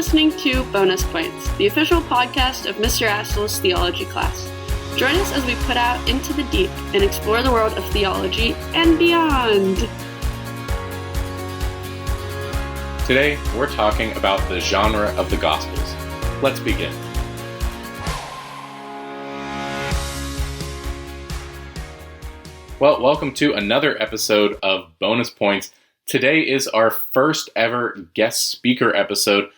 listening to Bonus Points, the official podcast of Mr. Assel's theology class. Join us as we put out into the deep and explore the world of theology and beyond. Today, we're talking about the genre of the Gospels. Let's begin. Well, welcome to another episode of Bonus Points. Today is our first ever guest speaker episode,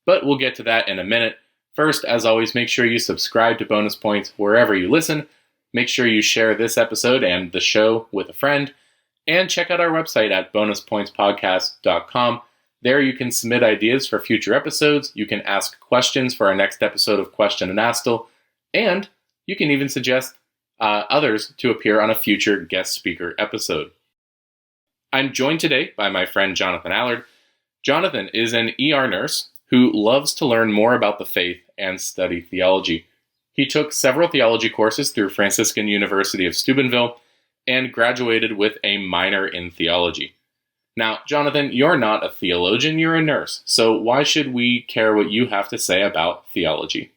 but we'll get to that in a minute. First, as always, make sure you subscribe to Bonus Points wherever you listen. Make sure you share this episode and the show with a friend. And check out our website at bonuspointspodcast.com. There you can submit ideas for future episodes. You can ask questions for our next episode of Question and Astle. And you can even suggest others to appear on a future guest speaker episode. I'm joined today by my friend Jonathan Allard. Jonathan is an ER nurse who loves to learn more about the faith and study theology. He took several theology courses through Franciscan University of Steubenville and graduated with a minor in theology. Now, Jonathan, you're not a theologian, you're a nurse, so why should we care what you have to say about theology?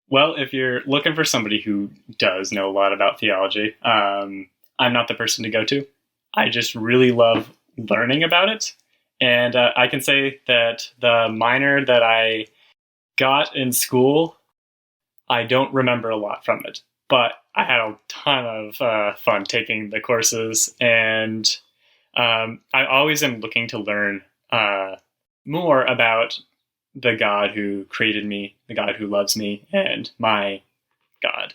Well, if you're looking for somebody who does know a lot about theology, I'm not the person to go to. I just really love learning about it. And I can say that the minor that I got in school, I don't remember a lot from it. But I had a ton of fun taking the courses. And I always am looking to learn more about the God who created me, the God who loves me, and my God.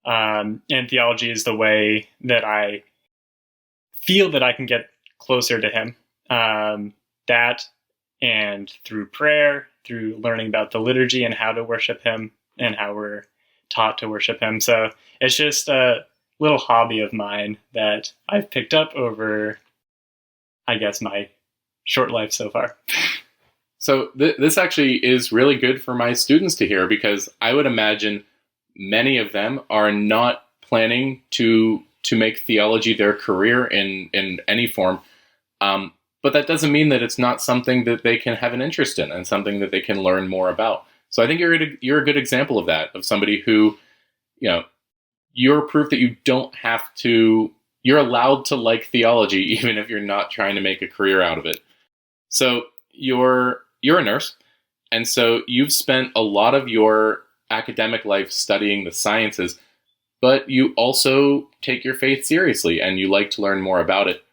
And theology is the way that I feel that I can get closer to Him. That and through prayer, through learning about the liturgy and how to worship Him and how we're taught to worship Him. So it's just a little hobby of mine that I've picked up over, I guess, my short life so far. So this actually is really good for my students to hear, because I would imagine many of them are not planning to make theology their career in any form. But that doesn't mean that it's not something that they can have an interest in and something that they can learn more about. So I think you're a good example of that, of somebody who, you're proof that you don't have to, you're allowed to like theology even if you're not trying to make a career out of it. So you're a nurse, and so you've spent a lot of your academic life studying the sciences, but you also take your faith seriously and you like to learn more about it.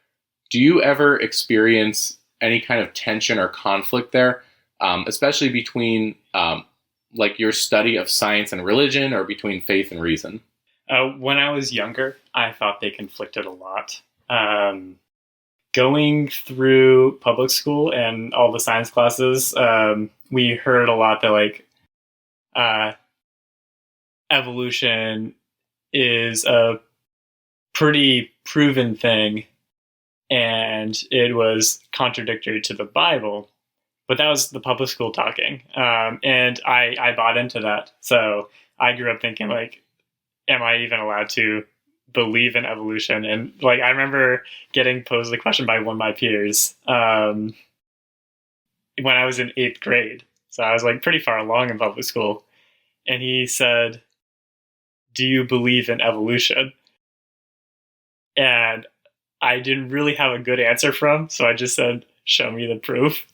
Do you ever experience any kind of tension or conflict there, especially between your study of science and religion, or between faith and reason? When I was younger, I thought they conflicted a lot. Going through public school and all the science classes, we heard a lot that evolution is a pretty proven thing, and it was contradictory to the Bible. But that was the public school talking, and I bought into that. So I grew up thinking, am I even allowed to believe in evolution? And I remember getting posed the question by one of my peers when I was in 8th grade. So I was pretty far along in public school. And he said, "Do you believe in evolution?" And I didn't really have a good answer for him. So I just said, "Show me the proof."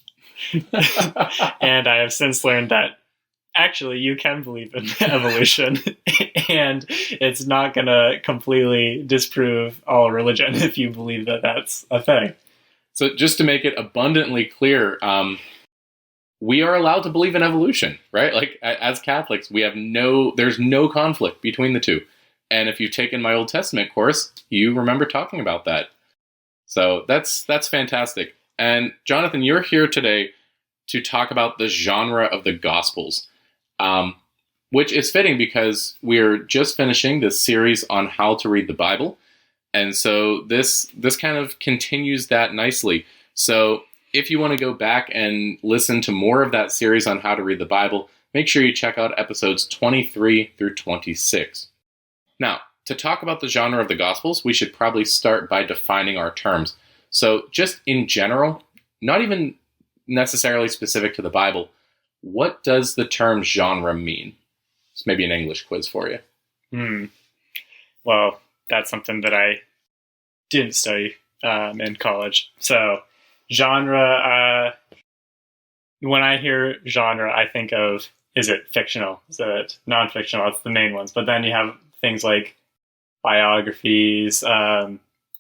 And I have since learned that actually you can believe in evolution, and it's not going to completely disprove all religion if you believe that that's a thing. So just to make it abundantly clear, we are allowed to believe in evolution, right? As Catholics, there's no conflict between the two. And if you've taken my Old Testament course, you remember talking about that. So that's fantastic. And Jonathan, you're here today to talk about the genre of the Gospels. Which is fitting because we're just finishing this series on how to read the Bible. And so this kind of continues that nicely. So if you want to go back and listen to more of that series on how to read the Bible, make sure you check out episodes 23 through 26. Now, to talk about the genre of the Gospels, we should probably start by defining our terms. So just in general, not even necessarily specific to the Bible, what does the term genre mean? It's maybe an English quiz for you. Well, that's something that I didn't study in college. So genre, when I hear genre, I think of, is it fictional? Is it non-fictional? That's the main ones. But then you have things like biographies,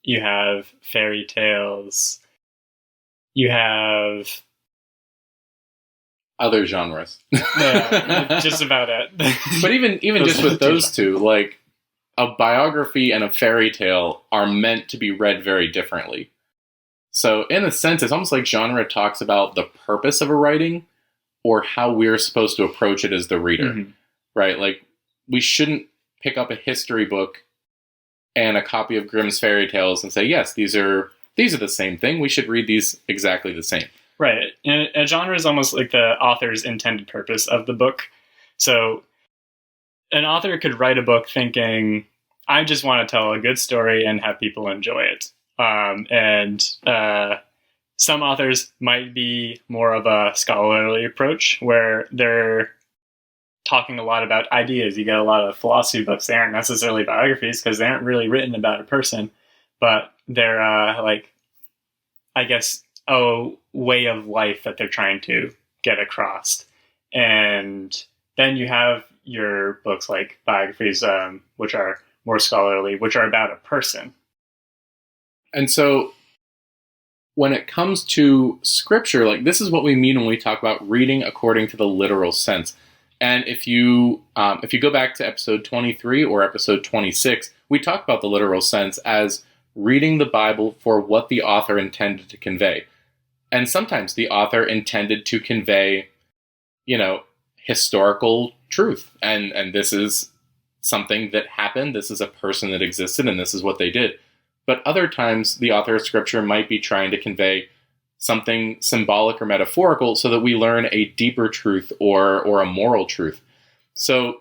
you have fairy tales, you have other genres. Yeah, just about it. But even just with those two, like a biography and a fairy tale are meant to be read very differently. So in a sense, it's almost like genre talks about the purpose of a writing or how we're supposed to approach it as the reader, right? Like we shouldn't pick up a history book and a copy of Grimm's fairy tales and say, yes, these are the same thing. We should read these exactly the same. Right. And a genre is almost like the author's intended purpose of the book. So an author could write a book thinking, I just want to tell a good story and have people enjoy it. Some authors might be more of a scholarly approach where they're talking a lot about ideas. You get a lot of philosophy books. They aren't necessarily biographies because they aren't really written about a person, but they're a way of life that they're trying to get across. And then you have your books like biographies, which are more scholarly, which are about a person. And so when it comes to scripture, like this is what we mean when we talk about reading according to the literal sense. And if you go back to episode 23 or episode 26, we talk about the literal sense as reading the Bible for what the author intended to convey. And sometimes the author intended to convey, historical truth. And this is something that happened. This is a person that existed, and this is what they did. But other times, the author of Scripture might be trying to convey something symbolic or metaphorical so that we learn a deeper truth or a moral truth. So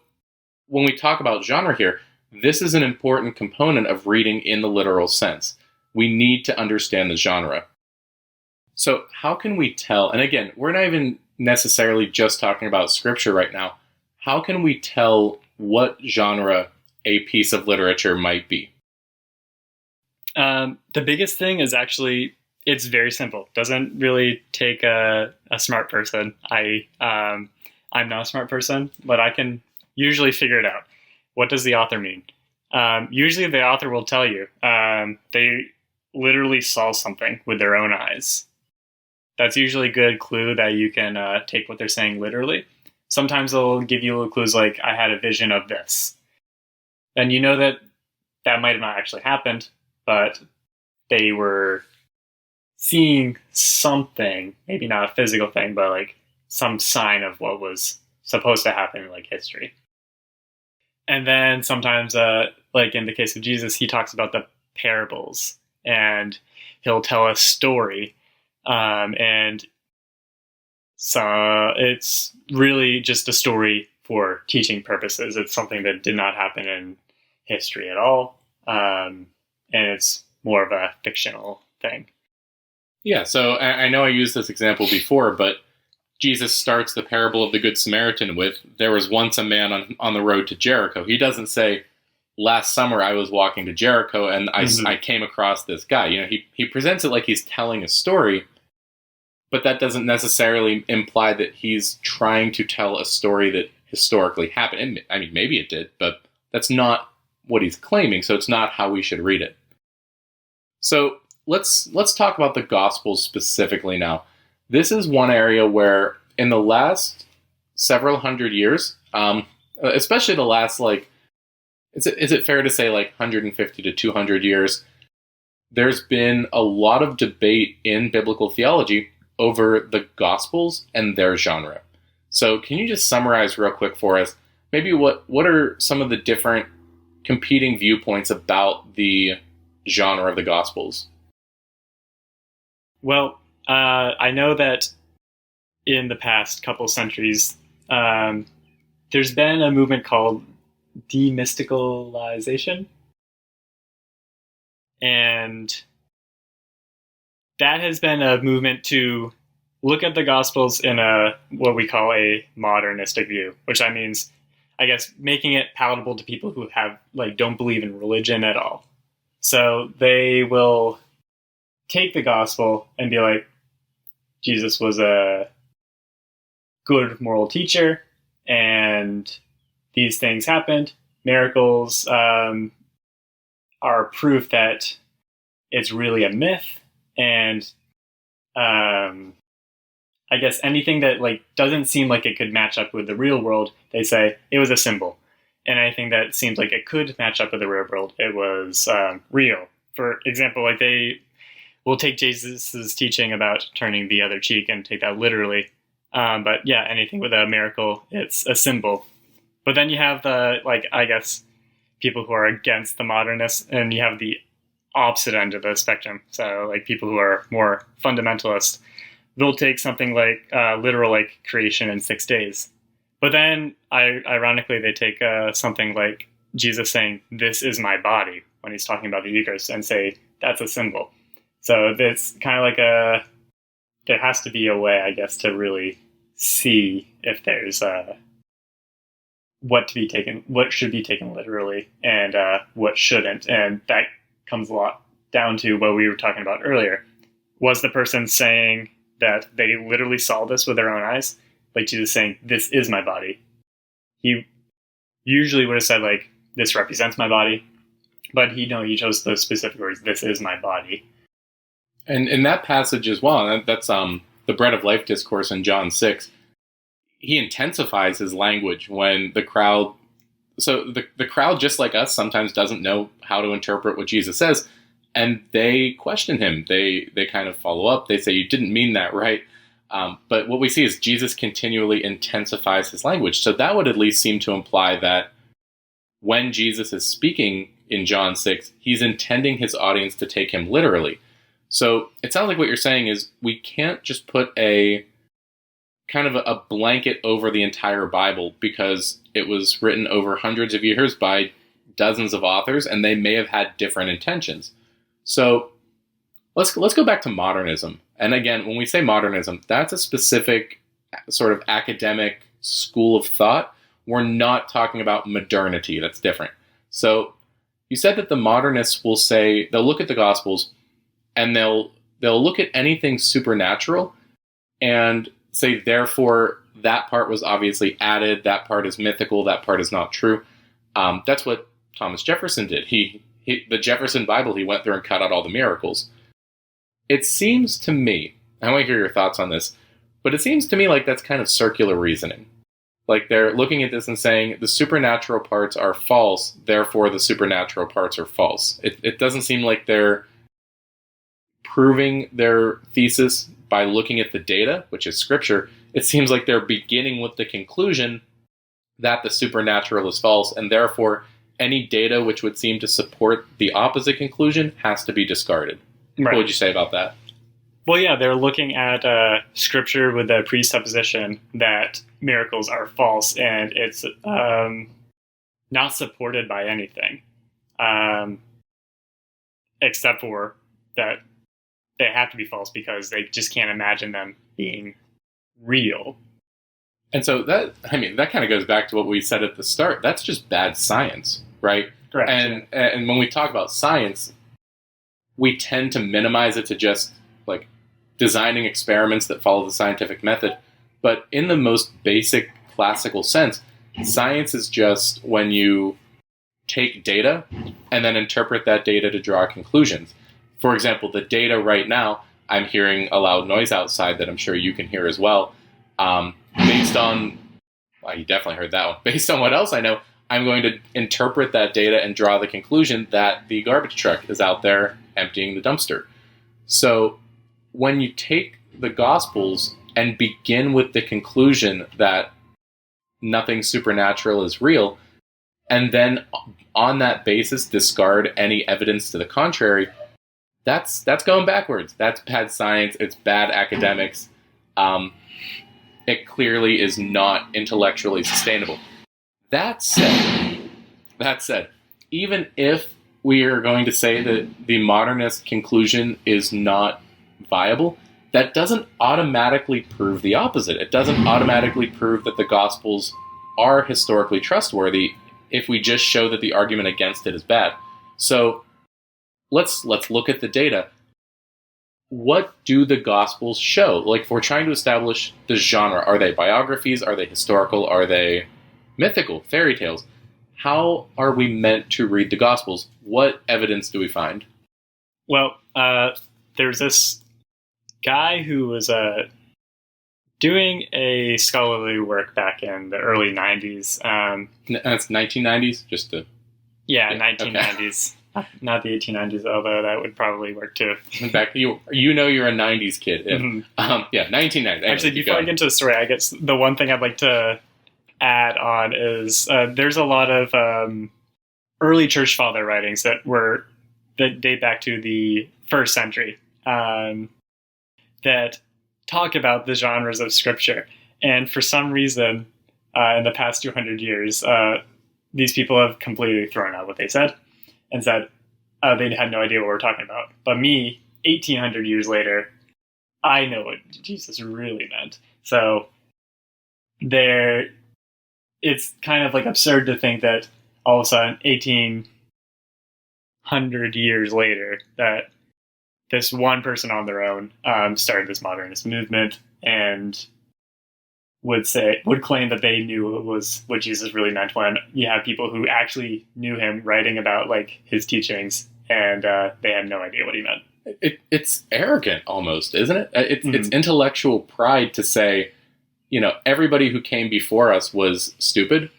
when we talk about genre here, this is an important component of reading in the literal sense. We need to understand the genre. So how can we tell, and again, we're not even necessarily just talking about Scripture right now, how can we tell what genre a piece of literature might be? The biggest thing is actually, it's very simple. Doesn't really take a smart person. I'm not a smart person, but I can usually figure it out. What does the author mean? Usually the author will tell you. They literally saw something with their own eyes. That's usually a good clue that you can take what they're saying literally. Sometimes they'll give you little clues like, I had a vision of this. And you know that might have not actually happened, but they were seeing something, maybe not a physical thing, but like some sign of what was supposed to happen in like history. And then sometimes, like in the case of Jesus, he talks about the parables and he'll tell a story. And so it's really just a story for teaching purposes. It's something that did not happen in history at all. And it's more of a fictional thing. Yeah, so I know I used this example before, but Jesus starts the parable of the Good Samaritan with, there was once a man on the road to Jericho. He doesn't say, last summer I was walking to Jericho and I came across this guy. He presents it like he's telling a story, but that doesn't necessarily imply that he's trying to tell a story that historically happened. And, I mean, maybe it did, but that's not what he's claiming, so it's not how we should read it. So let's talk about the Gospels specifically now. This is one area where in the last several hundred years, especially the last, is it fair to say 150 to 200 years, there's been a lot of debate in biblical theology over the Gospels and their genre. So can you just summarize real quick for us, maybe what are some of the different competing viewpoints about the genre of the Gospels? Well, I know that in the past couple centuries, there's been a movement called demysticalization. And that has been a movement to look at the Gospels in what we call a modernistic view, which that means, I guess, making it palatable to people who don't believe in religion at all. So they will take the Gospel and be like, Jesus was a good moral teacher, and these things happened. Miracles are proof that it's really a myth, and I guess anything that doesn't seem like it could match up with the real world, they say it was a symbol. And anything that seems like it could match up with the real world, it was real. For example, they will take Jesus' teaching about turning the other cheek and take that literally. But yeah, anything with a miracle, it's a symbol. But then you have people who are against the modernists, and you have the opposite end of the spectrum. So people who are more fundamentalist, they'll take something literal, like creation in 6 days. But then, ironically, they take something like Jesus saying, "This is my body," when he's talking about the Eucharist, and say that's a symbol. So it's kind of there has to be a way, I guess, to really see if there's what should be taken literally and what shouldn't. And that comes a lot down to what we were talking about earlier. Was the person saying that they literally saw this with their own eyes? Like Jesus saying, "This is my body." He usually would have said, "This represents my body." But he chose those specific words, "This is my body." And in that passage as well, that's the bread of life discourse in John 6, he intensifies his language when the crowd, so the crowd, just like us, sometimes doesn't know how to interpret what Jesus says, and they question him. They kind of follow up. They say, "You didn't mean that, right?" But what we see is Jesus continually intensifies his language. So that would at least seem to imply that when Jesus is speaking in John 6, he's intending his audience to take him literally. So it sounds like what you're saying is we can't just put a kind of a blanket over the entire Bible because it was written over hundreds of years by dozens of authors, and they may have had different intentions. So let's go back to modernism. And again, when we say modernism, that's a specific sort of academic school of thought. We're not talking about modernity. That's different. So you said that the modernists will say, they'll look at the Gospels and they'll look at anything supernatural and say, therefore, that part was obviously added, that part is mythical, that part is not true. That's what Thomas Jefferson did. The Jefferson Bible, he went through and cut out all the miracles. It seems to me, I want to hear your thoughts on this, but it seems to me like that's kind of circular reasoning. Like they're looking at this and saying the supernatural parts are false, therefore the supernatural parts are false. It doesn't seem like they're proving their thesis by looking at the data, which is scripture. It seems like they're beginning with the conclusion that the supernatural is false, and therefore any data which would seem to support the opposite conclusion has to be discarded. Right. What would you say about that? Well, yeah, they're looking at scripture with the presupposition that miracles are false, and it's not supported by anything, except for that they have to be false because they just can't imagine them being real. And so that kind of goes back to what we said at the start. That's just bad science, right? Correct. And when we talk about science, we tend to minimize it to just designing experiments that follow the scientific method. But in the most basic classical sense, science is just when you take data and then interpret that data to draw conclusions. For example, the data right now, I'm hearing a loud noise outside that I'm sure you can hear as well. Based on, well, you definitely heard that one. Based on what else I know, I'm going to interpret that data and draw the conclusion that the garbage truck is out there emptying the dumpster. So when you take the Gospels and begin with the conclusion that nothing supernatural is real, and then on that basis discard any evidence to the contrary, that's going backwards. That's bad science. It's bad academics. It clearly is not intellectually sustainable. That said, even if we are going to say that the modernist conclusion is not viable, that doesn't automatically prove the opposite. It doesn't automatically prove that the Gospels are historically trustworthy if we just show that the argument against it is bad. So let's look at the data. What do the Gospels show? Like, if we're trying to establish the genre, are they biographies? Are they historical? Are they mythical, fairy tales? How are we meant to read the Gospels? What evidence do we find? Well, there's this guy who was doing a scholarly work back in the early 90s. That's 1990s? Just to... Yeah, 1990s. Okay. Not the 1890s, although that would probably work too. In fact, you're a 90s kid. Mm-hmm. 1990s. Actually, before I get into the story, I guess the one thing I'd like to add on is there's a lot of early church father writings that date back to the first century that talk about the genres of scripture. And for some reason, in the past 200 years, these people have completely thrown out what they said and said they had no idea what we're talking about. But me, 1800 years later, I know what Jesus really meant. So it's kind of like absurd to think that all of a sudden, 1800 years later, that this one person on their own started this modernist movement and would claim that they knew what Jesus really meant, when you have people who actually knew him writing about like his teachings, and they had no idea what he meant. It's arrogant almost, isn't it? It's intellectual pride to say, everybody who came before us was stupid.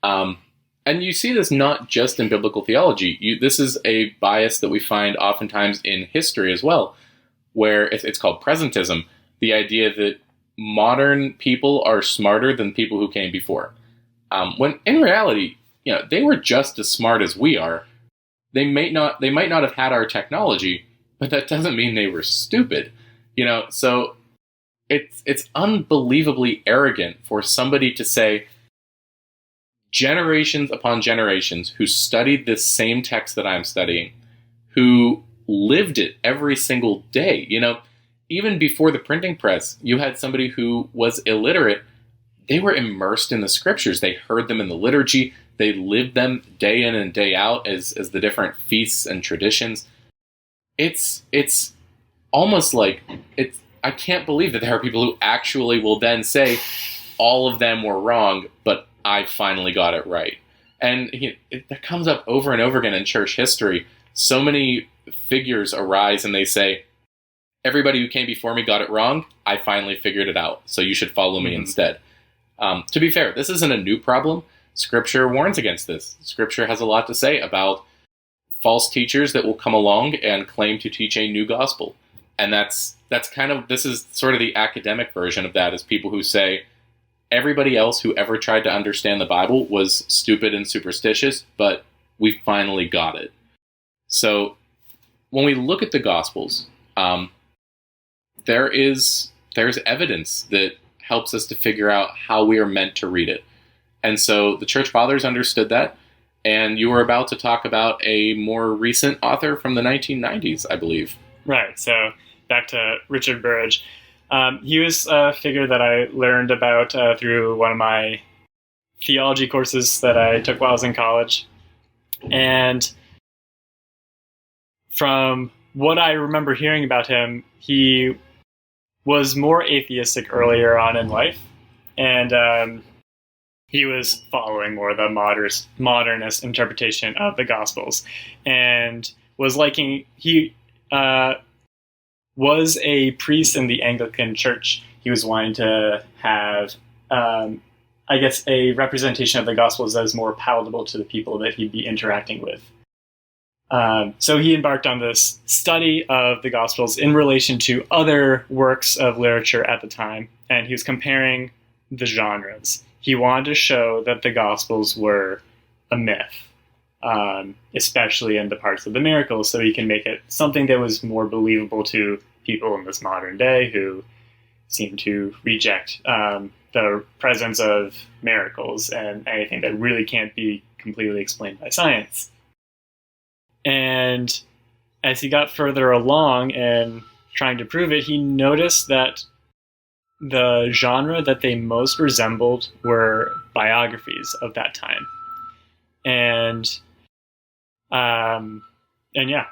And you see this not just in biblical theology. This is a bias that we find oftentimes in history as well, where it's called Presentism, the idea that modern people are smarter than people who came before. When in reality, they were just as smart as we are. They might not have had our technology, but that doesn't mean they were stupid. So it's unbelievably arrogant for somebody to say, generations upon generations who studied this same text that I'm studying, who lived it every single day. Even before the printing press, you had somebody who was illiterate. They were immersed in the scriptures. They heard them in the liturgy. They lived them day in and day out as the different feasts and traditions. It's almost like I can't believe that there are people who actually will then say all of them were wrong, but I finally got it right. And that comes up over and over again in church history. So many figures arise and they say, everybody who came before me got it wrong. I finally figured it out, so you should follow me instead. To be fair, this isn't a new problem. Scripture warns against this. Scripture has a lot to say about false teachers that will come along and claim to teach a new gospel. And this is sort of the academic version of that, is people who say everybody else who ever tried to understand the Bible was stupid and superstitious, but we finally got it. So when we look at the Gospels, there's evidence that helps us to figure out how we are meant to read it. And so the Church Fathers understood that, and you were about to talk about a more recent author from the 1990s, I believe. Right, so back to Richard Burridge. He was a figure that I learned about through one of my theology courses that I took while I was in college. And from what I remember hearing about him, he was more atheistic earlier on in life. And he was following more the modernist interpretation of the Gospels. And he was a priest in the Anglican Church. He was wanting to have, a representation of the Gospels that is more palatable to the people that he'd be interacting with. So he embarked on this study of the Gospels in relation to other works of literature at the time, and he was comparing the genres. He wanted to show that the Gospels were a myth, especially in the parts of the miracles, so he can make it something that was more believable to people in this modern day who seem to reject the presence of miracles and anything that really can't be completely explained by science. And as he got further along in trying to prove it, he noticed that the genre that they most resembled were biographies of that time. And yeah,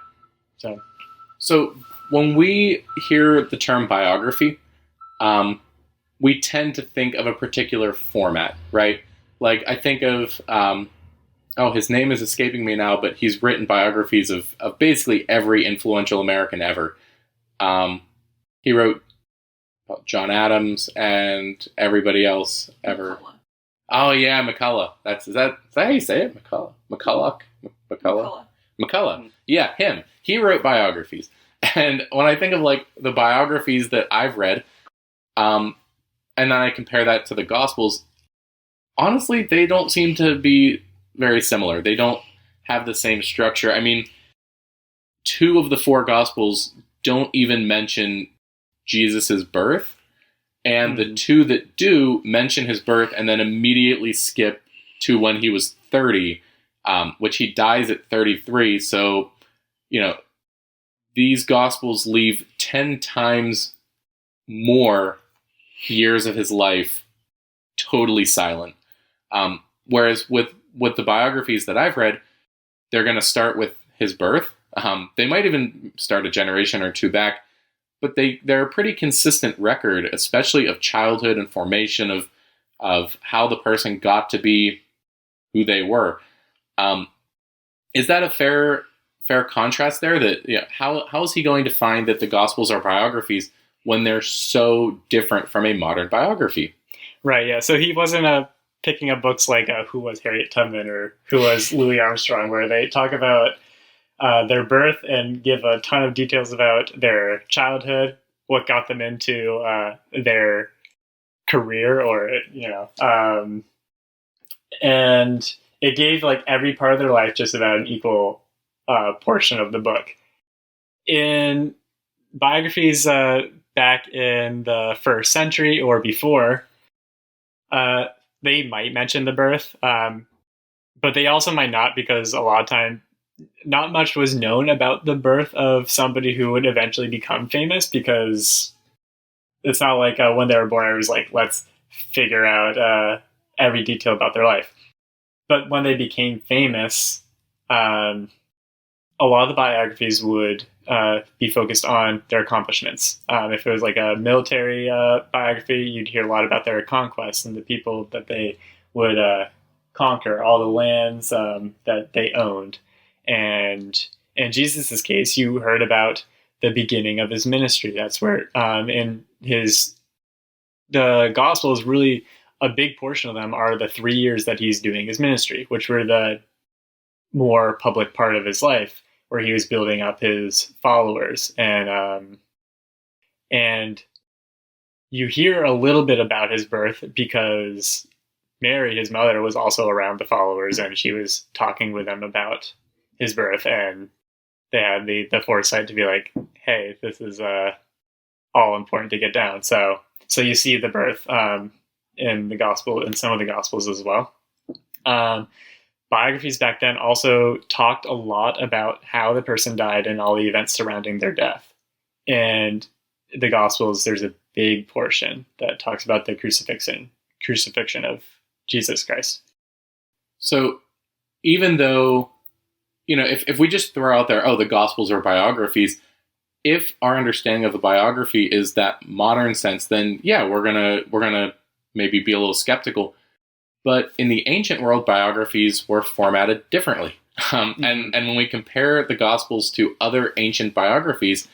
So when we hear the term biography, we tend to think of a particular format, right? Like I think of, his name is escaping me now, but he's written biographies of basically every influential American ever. He wrote about John Adams and everybody else ever. McCullough. Oh yeah, McCullough. Is that how you say it? McCullough. Yeah, him. He wrote biographies. And when I think of like the biographies that I've read, and then I compare that to the Gospels, honestly, they don't seem to be very similar. They don't have the same structure. I mean, 2 of the 4 Gospels don't even mention Jesus' birth, and the 2 that do mention his birth and then immediately skip to when he was 30, which he dies at 33. So, these Gospels leave 10 times more years of his life totally silent. Whereas with the biographies that I've read, they're going to start with his birth. They might even start a generation or 2 back, but they're a pretty consistent record, especially of childhood and formation of how the person got to be who they were. Is that a fair contrast there? That how is he going to find that the Gospels are biographies when they're so different from a modern biography? Right. Yeah. So he wasn't picking up books like Who Was Harriet Tubman or Who Was Louis Armstrong, where they talk about their birth and give a ton of details about their childhood, what got them into their career, or and it gave like every part of their life just about an equal portion of the book. In biographies back in the 1st century or before, they might mention the birth, but they also might not, because a lot of time not much was known about the birth of somebody who would eventually become famous, because it's not like when they were born, it was like, let's figure out every detail about their life. But when they became famous, a lot of the biographies would be focused on their accomplishments. If it was like a military biography, you'd hear a lot about their conquests and the people that they would conquer, all the lands that they owned. And in Jesus' case, you heard about the beginning of his ministry. That's where in the gospel is really a big portion of them are the 3 years that he's doing his ministry, which were the more public part of his life, where he was building up his followers. And you hear a little bit about his birth because Mary, his mother, was also around the followers, and she was talking with them about his birth, and they had the foresight to be like, hey, this is all important to get down. So you see the birth in the gospel, in some of the gospels as well. Biographies back then also talked a lot about how the person died and all the events surrounding their death. And the Gospels, there's a big portion that talks about the crucifixion of Jesus Christ. So even though, if we just throw out there, the Gospels are biographies, if our understanding of a biography is that modern sense, then yeah, we're gonna maybe be a little skeptical. But in the ancient world, biographies were formatted differently. And when we compare the Gospels to other ancient biographies,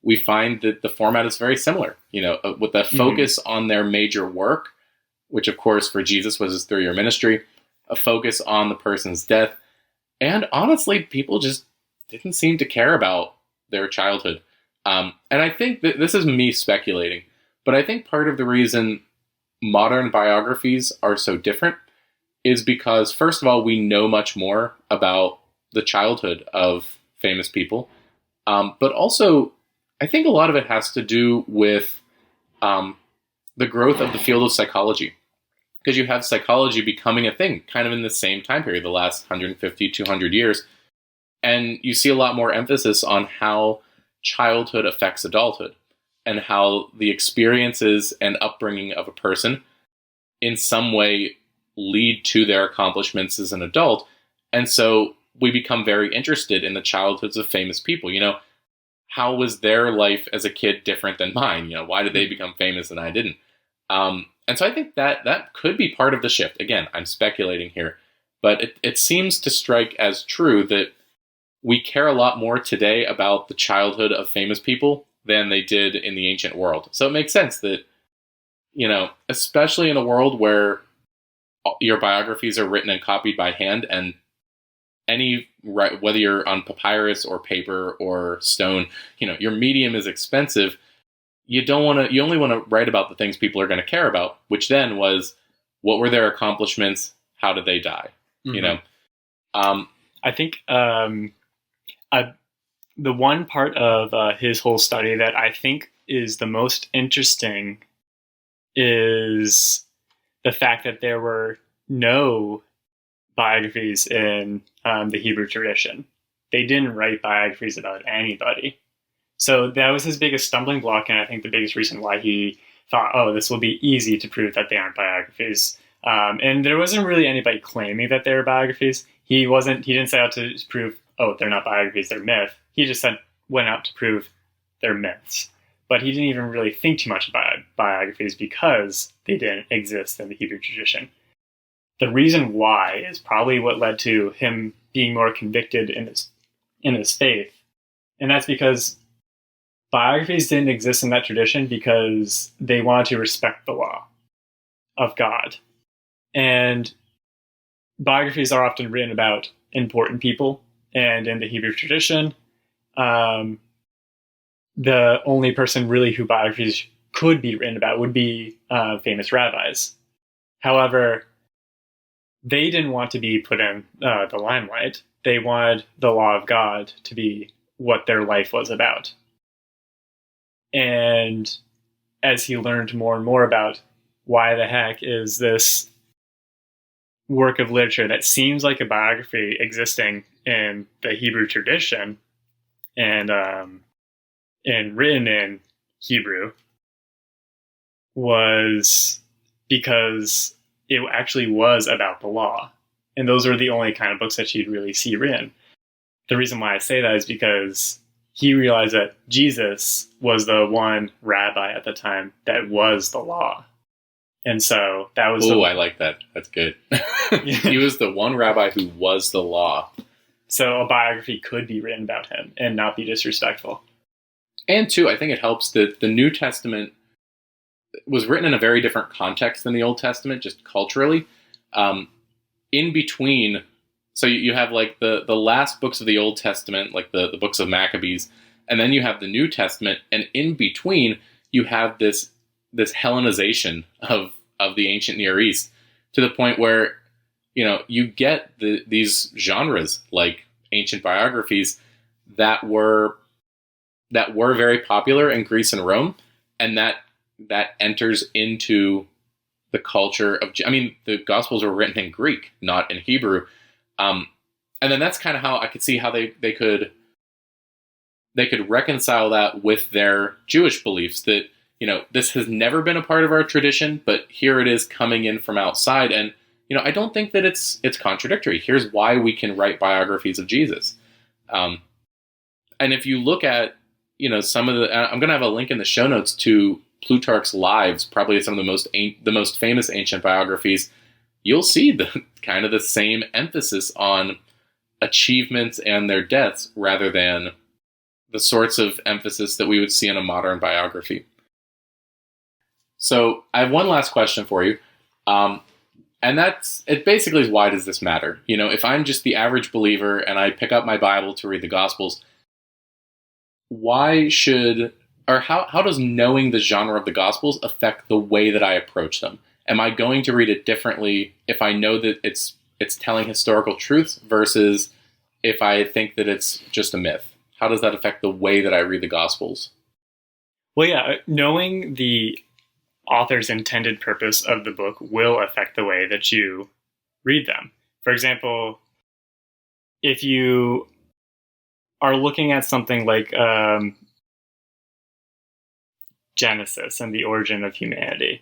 we find that the format is very similar. With a focus on their major work, which of course for Jesus was his 3-year ministry, a focus on the person's death. And honestly, people just didn't seem to care about their childhood. And I think that this is me speculating, but I think part of the reason modern biographies are so different is because, first of all, we know much more about the childhood of famous people. But also, I think a lot of it has to do with the growth of the field of psychology. Because you have psychology becoming a thing kind of in the same time period, the last 150, 200 years. And you see a lot more emphasis on how childhood affects adulthood, and how the experiences and upbringing of a person in some way lead to their accomplishments as an adult. And so we become very interested in the childhoods of famous people. How was their life as a kid different than mine? Why did they become famous and I didn't? And so I think that could be part of the shift. Again, I'm speculating here, but it seems to strike as true that we care a lot more today about the childhood of famous people than they did in the ancient world. So it makes sense that, especially in a world where your biographies are written and copied by hand, and whether you're on papyrus or paper or stone, your medium is expensive. You only want to write about the things people are going to care about, which then was, what were their accomplishments? How did they die? Mm-hmm. I think the one part of his whole study that I think is the most interesting is the fact that there were no biographies in the Hebrew tradition. They didn't write biographies about anybody. So that was his biggest stumbling block, and I think the biggest reason why he thought, oh, this will be easy to prove that they aren't biographies. And there wasn't really anybody claiming that they were biographies. He didn't set out to prove, oh, they're not biographies, they're myth. He just went out to prove they're myths. But he didn't even really think too much about biographies because they didn't exist in the Hebrew tradition. The reason why is probably what led to him being more convicted in his faith. And that's because biographies didn't exist in that tradition because they wanted to respect the law of God. And biographies are often written about important people. And in the Hebrew tradition, the only person really who biographies could be written about would be famous rabbis. However, they didn't want to be put in the limelight. They wanted the law of God to be what their life was about. And as he learned more and more about why the heck is this work of literature that seems like a biography existing in the Hebrew tradition and written in Hebrew, was because it actually was about the law. And those are the only kind of books that you'd really see written. The reason why I say that is because he realized that Jesus was the one rabbi at the time that was the law. And so that was... I like that. That's good. He was the one rabbi who was the law. So a biography could be written about him and not be disrespectful. And two, I think it helps that the New Testament was written in a very different context than the Old Testament, just culturally. In between, so you have like the last books of the Old Testament, like the books of Maccabees, and then you have the New Testament, and in between you have this Hellenization of the ancient Near East, to the point where you get these genres like ancient biographies that were very popular in Greece and Rome, and that enters into the culture of... the Gospels were written in Greek, not in Hebrew. And then that's kind of how I could see how they could reconcile that with their Jewish beliefs, that, this has never been a part of our tradition, but here it is coming in from outside. And, I don't think that it's contradictory. Here's why we can write biographies of Jesus. And if you look at, some of the... I'm going to have a link in the show notes to Plutarch's Lives, probably some of the most famous ancient biographies. You'll see the kind of the same emphasis on achievements and their deaths rather than the sorts of emphasis that we would see in a modern biography. So I have one last question for you. And it basically is, why does this matter? If I'm just the average believer and I pick up my Bible to read the Gospels, how does knowing the genre of the Gospels affect the way that I approach them? Am I going to read it differently if I know that it's telling historical truths versus if I think that it's just a myth? How does that affect the way that I read the Gospels? Well, yeah, knowing the author's intended purpose of the book will affect the way that you read them. For example, if you are looking at something like Genesis and the origin of humanity.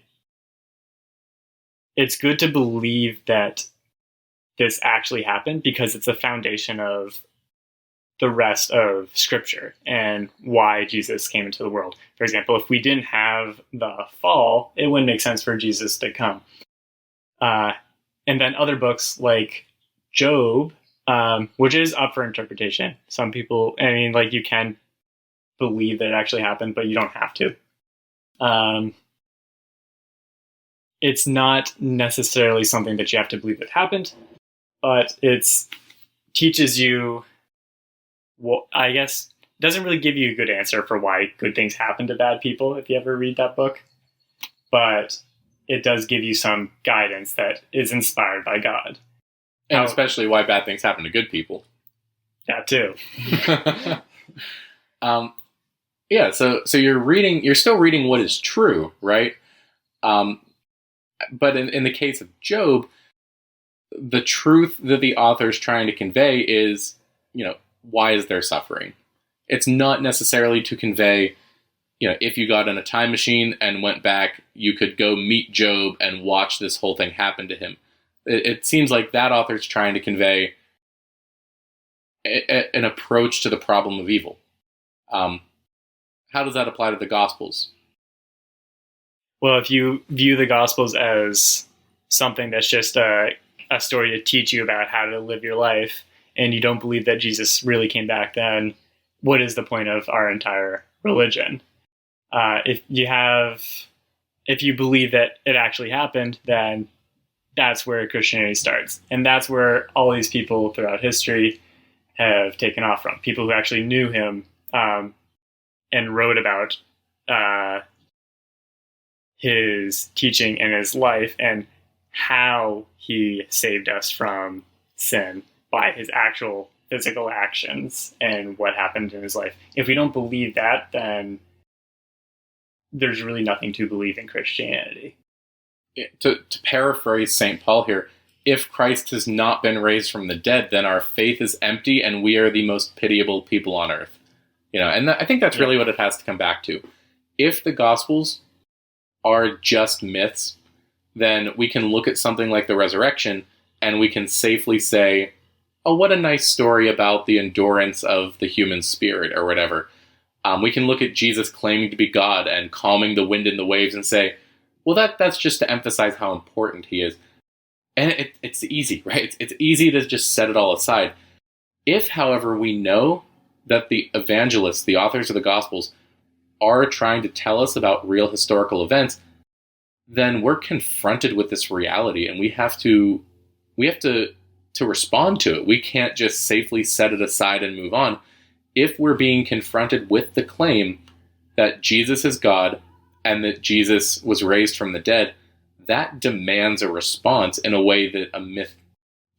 It's good to believe that this actually happened because it's a foundation of the rest of Scripture and why Jesus came into the world. For example, if we didn't have the fall, it wouldn't make sense for Jesus to come. And then other books like Job, which is up for interpretation. Some people, you can believe that it actually happened, but you don't have to. It's not necessarily something that you have to believe that happened, but it teaches you, I guess, doesn't really give you a good answer for why good things happen to bad people if you ever read that book, but it does give you some guidance that is inspired by God. And especially why bad things happen to good people. That too. So you're still reading what is true, right? But in the case of Job, the truth that the author is trying to convey is, why is there suffering? It's not necessarily to convey, if you got in a time machine and went back, you could go meet Job and watch this whole thing happen to him. It seems like that author's trying to convey an approach to the problem of evil. How does that apply to the Gospels? Well, if you view the Gospels as something that's just a story to teach you about how to live your life, and you don't believe that Jesus really came back, then what is the point of our entire religion? If you believe that it actually happened, then that's where Christianity starts. And that's where all these people throughout history have taken off from. People who actually knew him and wrote about his teaching and his life and how he saved us from sin by his actual physical actions and what happened in his life. If we don't believe that, then there's really nothing to believe in Christianity. To paraphrase St. Paul here, if Christ has not been raised from the dead, then our faith is empty and we are the most pitiable people on earth. And I think that's really what it has to come back to. If the Gospels are just myths, then we can look at something like the resurrection and we can safely say, oh, what a nice story about the endurance of the human spirit or whatever. We can look at Jesus claiming to be God and calming the wind and the waves and say, well, that's just to emphasize how important he is. And it's easy, right? It's easy to just set it all aside. If, however, we know that the evangelists, the authors of the Gospels, are trying to tell us about real historical events, then we're confronted with this reality and we have to respond to it. We can't just safely set it aside and move on. If we're being confronted with the claim that Jesus is God and that Jesus was raised from the dead, that demands a response in a way that a myth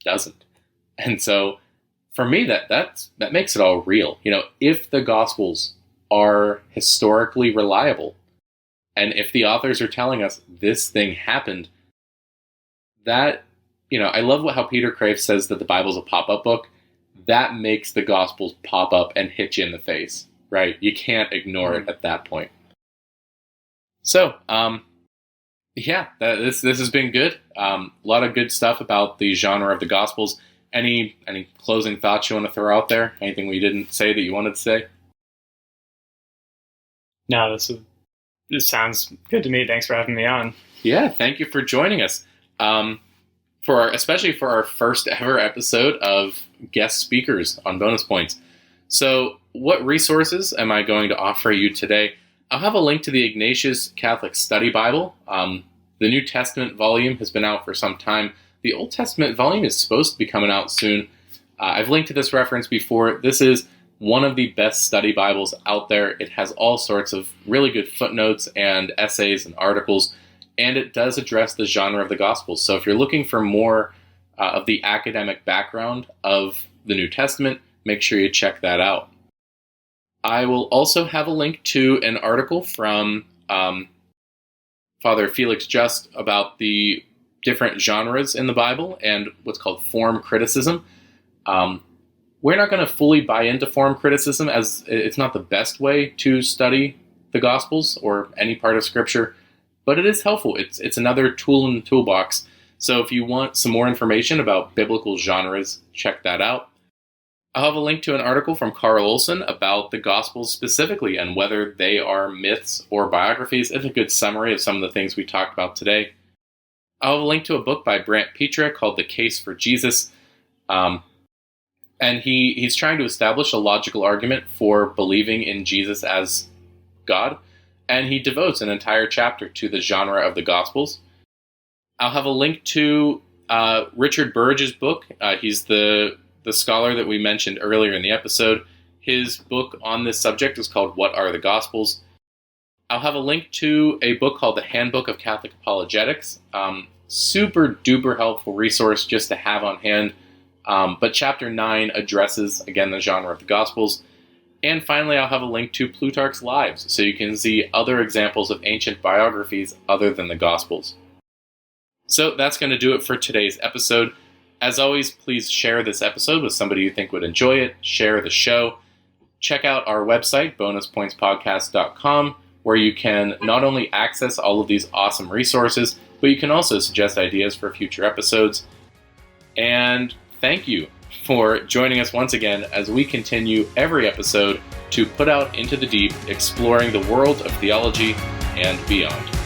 doesn't. And so for me, that makes it all real. If the Gospels are historically reliable, and if the authors are telling us this thing happened, that, I love how Peter Crave says that the Bible's a pop-up book. That makes the Gospels pop up and hit you in the face, right? You can't ignore it at that point. So, this has been good. A lot of good stuff about the genre of the Gospels. Any closing thoughts you want to throw out there? Anything we didn't say that you wanted to say? No, this sounds good to me. Thanks for having me on. Yeah, thank you for joining us. Especially for our first ever episode of guest speakers on Bonus Points. So, what resources am I going to offer you today? I'll have a link to the Ignatius Catholic Study Bible. The New Testament volume has been out for some time. The Old Testament volume is supposed to be coming out soon. I've linked to this reference before. This is one of the best study Bibles out there. It has all sorts of really good footnotes and essays and articles, and it does address the genre of the Gospels. So if you're looking for more of the academic background of the New Testament, make sure you check that out. I will also have a link to an article from Father Felix Just about the different genres in the Bible and what's called form criticism. We're not going to fully buy into form criticism, as it's not the best way to study the Gospels or any part of Scripture, but it is helpful. It's another tool in the toolbox. So if you want some more information about biblical genres, check that out. I'll have a link to an article from Carl Olson about the Gospels specifically and whether they are myths or biographies. It's a good summary of some of the things we talked about today. I'll have a link to a book by Brant Petra called The Case for Jesus. And he's trying to establish a logical argument for believing in Jesus as God. And he devotes an entire chapter to the genre of the Gospels. I'll have a link to Richard Burridge's book. He's the scholar that we mentioned earlier in the episode. His book on this subject is called What Are the Gospels? I'll have a link to a book called The Handbook of Catholic Apologetics. Super duper helpful resource just to have on hand. But chapter 9 addresses, again, the genre of the Gospels. And finally, I'll have a link to Plutarch's Lives, so you can see other examples of ancient biographies other than the Gospels. So that's going to do it for today's episode. As always, please share this episode with somebody you think would enjoy it. Share the show. Check out our website, bonuspointspodcast.com, where you can not only access all of these awesome resources, but you can also suggest ideas for future episodes. And thank you for joining us once again as we continue every episode to put out into the deep, exploring the world of theology and beyond.